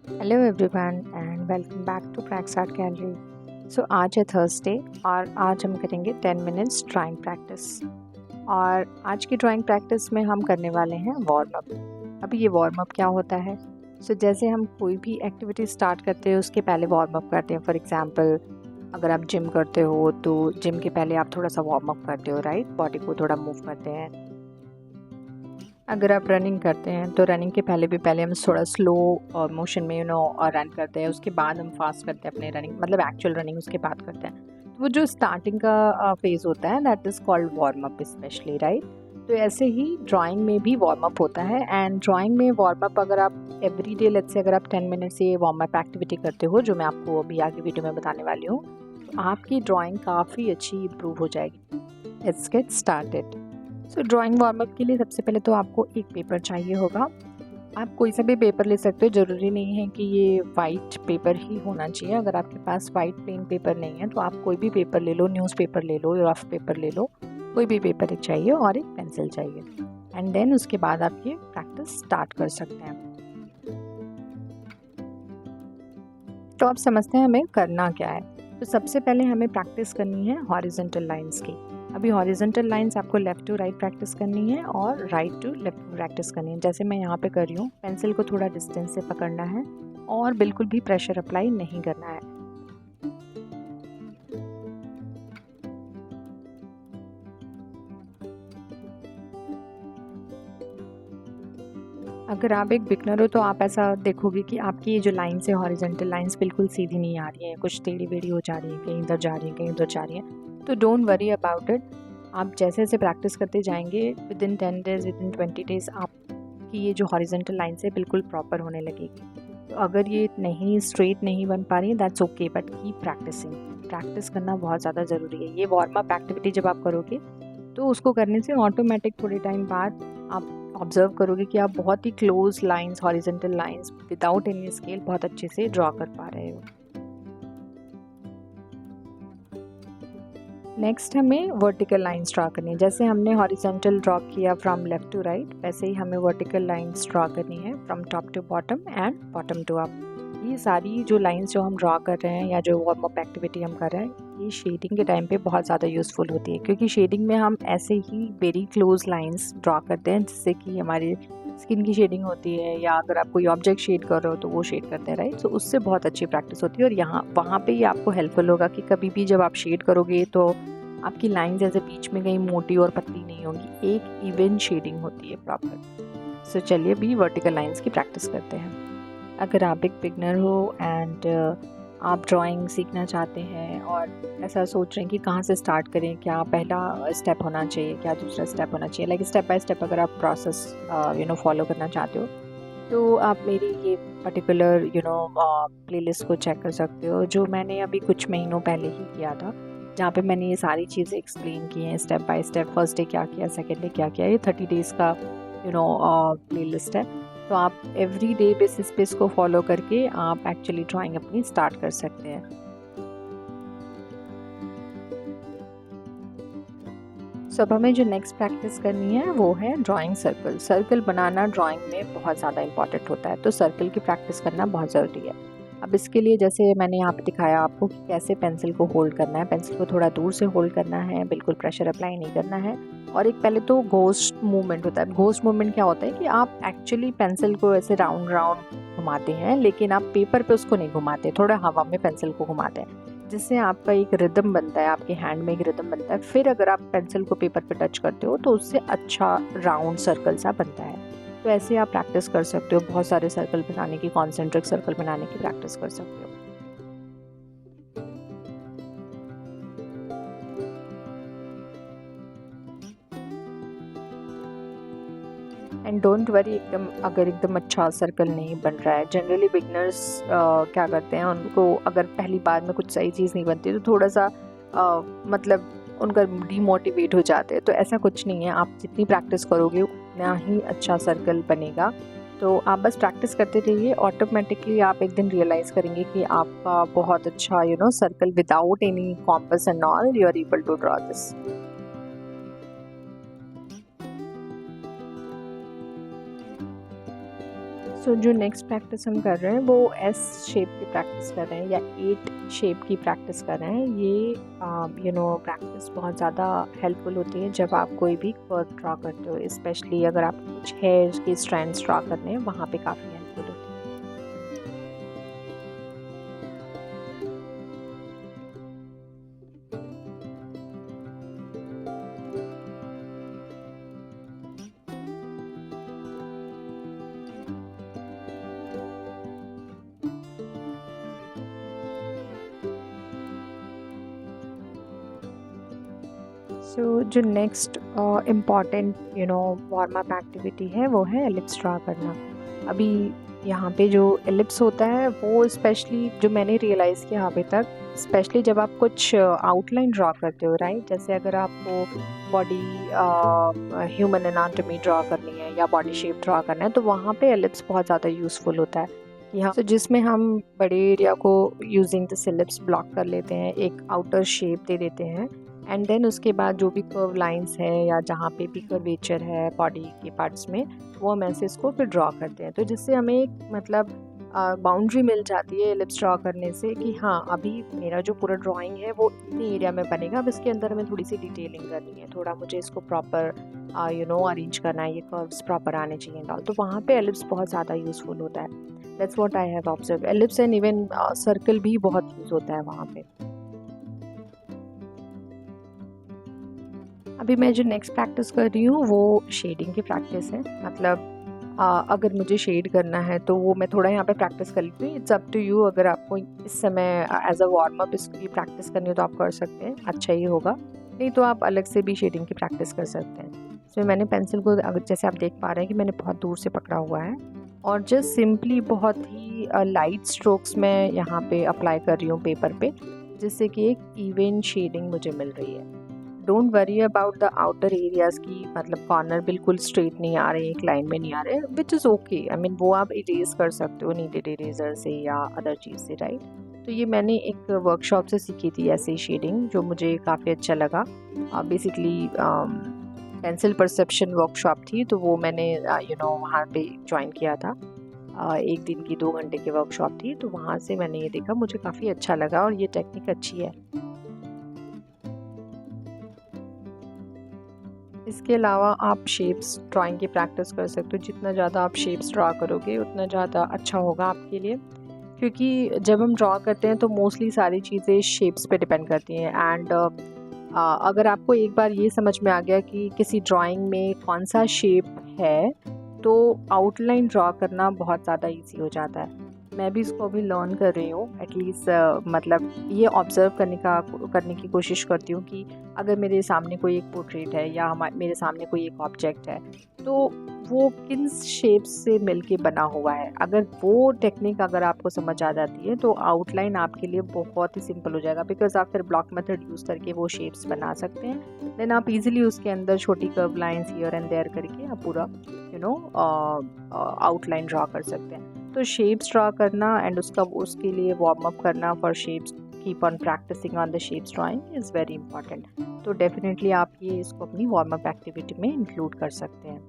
Hello everyone and welcome back to Crax art gallery. So आज है Thursday और आज हम करेंगे 10 मिनट्स ड्राइंग प्रैक्टिस। और आज की ड्राइंग प्रैक्टिस में हम करने वाले हैं वार्म अप। अभी ये वार्म अप क्या होता है? जैसे हम कोई भी एक्टिविटी स्टार्ट करते हैं उसके पहले वार्म अप करते हैं। फॉर एग्जांपल अगर आप जिम करते हो तो जिम के पहले आप थोड़ा सा वार्म अप करते हो, राइट? बॉडी को थोड़ा मूव करते हैं। अगर आप रनिंग करते हैं तो रनिंग के पहले हम थोड़ा स्लो और मोशन में और रन करते हैं, उसके बाद हम फास्ट करते हैं अपने रनिंग, मतलब एक्चुअल रनिंग उसके बाद करते हैं। तो वो जो स्टार्टिंग का फेज़ होता है that is called warm up specially, right? तो ऐसे ही ड्राइंग में भी वार्म अप होता है। एंड ड्राइंग में वार्म अप अगर आप एवरी डे लेट्स से अगर आप 10 मिनट से वार्म अप एक्टिविटी करते हो, जो मैं आपको अभी आगे वीडियो में बताने वाली हूँ, तो आपकी ड्राइंग काफ़ी अच्छी इम्प्रूव हो जाएगी। Let's get started. Drawing warm up के लिए सबसे पहले तो आपको एक पेपर चाहिए होगा। आप कोई सा भी पेपर ले सकते हो, ज़रूरी नहीं है कि ये वाइट पेपर ही होना चाहिए। अगर आपके पास वाइट प्लेन पेपर नहीं है तो आप कोई भी पेपर ले लो, न्यूज़पेपर ले लो, रफ पेपर ले लो, कोई भी पेपर एक चाहिए और एक पेंसिल चाहिए। एंड देन उसके बाद आप ये प्रैक्टिस स्टार्ट कर सकते हैं। तो आप समझते हैं हमें करना क्या है। तो सबसे पहले हमें प्रैक्टिस करनी है हॉरिजॉन्टल लाइंस की। अभी हॉरिजॉन्टल लाइंस आपको लेफ़्ट टू राइट प्रैक्टिस करनी है और राइट टू लेफ़्ट प्रैक्टिस करनी है। जैसे मैं यहाँ पे कर रही हूँ, पेंसिल को थोड़ा डिस्टेंस से पकड़ना है और बिल्कुल भी प्रेशर अप्लाई नहीं करना है। अगर आप एक बिगनर हो तो आप ऐसा देखोगे कि आपकी ये जो लाइन्स है हॉरिजॉन्टल लाइन्स बिल्कुल सीधी नहीं आ रही हैं, कुछ टेढ़ी बेढ़ी हो जा रही है, कहीं इधर जा रही है, कहीं उधर जा रही है। तो डोंट वरी अबाउट इट। आप जैसे जैसे प्रैक्टिस करते जाएंगे, with in 10 days, with in 20 days आपकी ये जो हॉरिजॉन्टल लाइन्स है बिल्कुल प्रॉपर होने लगेगी। तो अगर ये नहीं स्ट्रेट नहीं बन पा रही है that's okay, but keep practising. Practice करना बहुत ज़्यादा ज़रूरी है। ये वार्म अप एक्टिविटी जब आप करोगे तो उसको करने से ऑटोमेटिक थोड़े टाइम बाद आप ऑब्जर्व करोगे कि आप बहुत ही close lines, horizontal lines without any scale बहुत अच्छे से ड्रॉ कर पा रहे हो। नेक्स्ट हमें वर्टिकल लाइंस ड्रॉ करनी है। जैसे हमने हॉरिजॉन्टल ड्रॉ किया फ्रॉम लेफ्ट टू राइट, वैसे ही हमें वर्टिकल लाइंस ड्रॉ करनी है from top to bottom and bottom to up. ये सारी जो लाइंस जो हम ड्रॉ कर रहे हैं या जो वार्म अप एक्टिविटी हम कर रहे हैं, ये शेडिंग के टाइम पे बहुत ज़्यादा यूज़फुल होती है, क्योंकि शेडिंग में हम ऐसे ही वेरी क्लोज लाइंस ड्रॉ करते हैं जिससे कि हमारी स्किन की शेडिंग होती है, या अगर आप कोई ऑब्जेक्ट शेड कर रहे हो तो वो शेड करते हैं, राइट? तो उससे बहुत अच्छी प्रैक्टिस होती है और यहाँ वहाँ पे ही आपको हेल्पफुल होगा कि कभी भी जब आप शेड करोगे तो आपकी लाइन जैसे बीच में कहीं मोटी और पतली नहीं होगी, एक इवन शेडिंग होती है प्रॉपर। सो चलिए भी वर्टिकल लाइंस की प्रैक्टिस करते हैं। अगर आप एक बिगनर हो एंड आप ड्राइंग सीखना चाहते हैं और ऐसा सोच रहे हैं कि कहाँ से स्टार्ट करें, क्या पहला स्टेप होना चाहिए, क्या दूसरा स्टेप होना चाहिए, लाइक स्टेप बाय स्टेप अगर आप प्रोसेस फॉलो करना चाहते हो तो आप मेरी ये पर्टिकुलर प्लेलिस्ट को चेक कर सकते हो, जो मैंने अभी कुछ महीनों पहले ही किया था, जहाँ पे मैंने ये सारी चीज़ें एक्सप्लेन की हैं step by step. First day क्या किया, सेकेंड डे क्या किया, ये 30 डेज़ का प्लेलिस्ट है। तो आप एवरी डे बेसिस पे इसको फॉलो करके आप एक्चुअली ड्राइंग अपनी स्टार्ट कर सकते हैं। सो अब हमें जो नेक्स्ट प्रैक्टिस करनी है वो है ड्राइंग सर्कल। सर्कल बनाना ड्राइंग में बहुत ज़्यादा इंपॉर्टेंट होता है, तो सर्कल की प्रैक्टिस करना बहुत ज़रूरी है। अब इसके लिए जैसे मैंने यहाँ पे दिखाया आपको कि कैसे पेंसिल को होल्ड करना है। पेंसिल को थोड़ा दूर से होल्ड करना है, बिल्कुल प्रेशर अप्लाई नहीं करना है। और एक पहले तो घोस्ट मूवमेंट होता है। घोस्ट मूवमेंट क्या होता है कि आप एक्चुअली पेंसिल को ऐसे राउंड राउंड घुमाते हैं, लेकिन आप पेपर पे उसको नहीं घुमाते, थोड़ा हवा में पेंसिल को घुमाते हैं, जिससे आपका एक रिदम बनता है, आपके हैंड में एक रिदम बनता है। फिर अगर आप पेंसिल को पेपर पे टच करते हो तो उससे अच्छा राउंड सर्कल सा बनता है। तो ऐसे आप प्रैक्टिस कर सकते हो, बहुत सारे सर्कल बनाने की, कॉन्सेंट्रिक सर्कल बनाने की प्रैक्टिस कर सकते हो। एंड डोंट वरी अगर एकदम अच्छा सर्कल नहीं बन रहा है। जनरली बिगनर्स क्या करते हैं, उनको अगर पहली बार में कुछ सही चीज़ नहीं बनती तो थोड़ा सा मतलब उनका डीमोटिवेट हो जाते हैं। तो ऐसा कुछ नहीं है, आप जितनी प्रैक्टिस करोगे उतना ही अच्छा सर्कल बनेगा। तो आप बस प्रैक्टिस करते रहिए, ऑटोमेटिकली आप एक दिन रियलाइज़ करेंगे कि आपका बहुत अच्छा circle without any compass and all you are able to draw this. जो नेक्स्ट प्रैक्टिस हम कर रहे हैं वो एस शेप की प्रैक्टिस कर रहे हैं या 8 शेप की प्रैक्टिस कर रहे हैं। ये प्रैक्टिस बहुत ज़्यादा हेल्पफुल होती है जब आप कोई भी कर्व ड्रा करते हो, स्पेशली अगर आप कुछ हेयर के स्ट्रैंड्स ड्रा करने हैं, वहाँ पे काफ़ी हेल्पफुल होती है। जो next important warm up activity है वो है एलिप्स ड्रा करना। अभी यहाँ पे जो एलिप्स होता है वो स्पेशली जो मैंने रियलाइज़ किया अभी तक, स्पेशली जब आप कुछ आउटलाइन ड्रा करते हो, राइट, जैसे अगर आपको बॉडी ह्यूमन एनाटॉमी ड्रा करनी है या बॉडी शेप ड्रा करना है, तो वहाँ पे एलिप्स बहुत ज़्यादा यूज़फुल होता है। यहाँ तो जिसमें हम बड़े एरिया को यूजिंग द एलिप्स ब्लॉक कर लेते हैं, एक आउटर शेप दे देते हैं, एंड देन उसके बाद जो भी कर्व लाइंस है या जहाँ पे भी कर्वेचर है बॉडी के पार्ट्स में, वो हम ऐसे इसको फिर ड्रॉ करते हैं। तो जिससे हमें एक मतलब बाउंड्री मिल जाती है एलिप्स ड्रॉ करने से कि हाँ, अभी मेरा जो पूरा ड्राइंग है वो इतनी एरिया में बनेगा, अब इसके अंदर हमें थोड़ी सी डिटेलिंग करनी है, थोड़ा मुझे इसको प्रॉपर अरेंज करना है, ये कर्व्स प्रॉपर आने चाहिए डाल, तो वहाँ पे एलिप्स बहुत ज़्यादा यूज़फुल होता है। That's what I have observe. Ellipse and even circle भी बहुत यूज़ होता है वहाँ पे। अभी मैं जो नेक्स्ट प्रैक्टिस कर रही हूँ वो शेडिंग की प्रैक्टिस है। मतलब अगर मुझे शेड करना है तो वो मैं थोड़ा यहाँ पे प्रैक्टिस कर लेती हूँ। इट्स अप टू यू, अगर आपको इस समय एज अ वार्म अप इसकी प्रैक्टिस करनी हो तो आप कर सकते हैं, अच्छा ही होगा, नहीं तो आप अलग से भी शेडिंग की प्रैक्टिस कर सकते हैं। इसमें मैंने पेंसिल को, अगर जैसे आप देख पा रहे हैं कि मैंने बहुत दूर से पकड़ा हुआ है और जस्ट सिंपली बहुत ही लाइट स्ट्रोक्स में यहाँ पे अप्लाई कर रही हूँ पेपर पे, जिससे कि एक इवन शेडिंग मुझे मिल रही है। Don't worry about the outer areas की, मतलब कॉर्नर बिल्कुल स्ट्रेट नहीं आ रहे, एक लाइन में नहीं आ रहे, which is okay. I mean वो आप इरेज कर सकते हो नीडेड इरेजर से या अदर चीज़ से, राइट। तो ये मैंने एक वर्कशॉप से सीखी थी ऐसे शेडिंग, जो मुझे काफ़ी अच्छा लगा। बेसिकली पेंसिल परसेप्शन वर्कशॉप थी, तो वो मैंने वहाँ पे ज्वाइन किया था। 1 दिन की 2 घंटे की वर्कशॉप थी, तो वहाँ से मैंने ये देखा, मुझे काफ़ी अच्छा लगा और ये टेक्निक अच्छी है। इसके अलावा आप शेप्स ड्राइंग की प्रैक्टिस कर सकते हो। जितना ज़्यादा आप शेप्स ड्रा करोगे उतना ज़्यादा अच्छा होगा आपके लिए, क्योंकि जब हम ड्रा करते हैं तो मोस्टली सारी चीज़ें शेप्स पे डिपेंड करती हैं। एंड अगर आपको एक बार ये समझ में आ गया कि किसी ड्राइंग में कौन सा शेप है, तो आउटलाइन ड्रा करना बहुत ज़्यादा ईजी हो जाता है। मैं भी इसको अभी लर्न कर रही हूँ, एटलीस्ट मतलब ये ऑब्ज़र्व करने की कोशिश करती हूँ कि अगर मेरे सामने कोई एक पोर्ट्रेट है या मेरे सामने कोई एक ऑब्जेक्ट है, तो वो किन शेप्स से मिलके बना हुआ है। अगर वो टेक्निक अगर आपको समझ आ जाती है तो आउटलाइन आपके लिए बहुत ही सिंपल हो जाएगा, बिकॉज आप फिर ब्लॉक मेथड यूज़ करके वो शेप्स बना सकते हैं। देन आप इजीली उसके अंदर छोटी curve lines here and there करके आप पूरा आउटलाइन ड्रा कर सकते हैं। तो शेप्स ड्रा करना एंड उसके लिए वार्म अप करना for shapes, keep on practising on the shapes drawing is very important. तो डेफिनेटली आप ये इसको अपनी वार्म अप एक्टिविटी में इंक्लूड कर सकते हैं।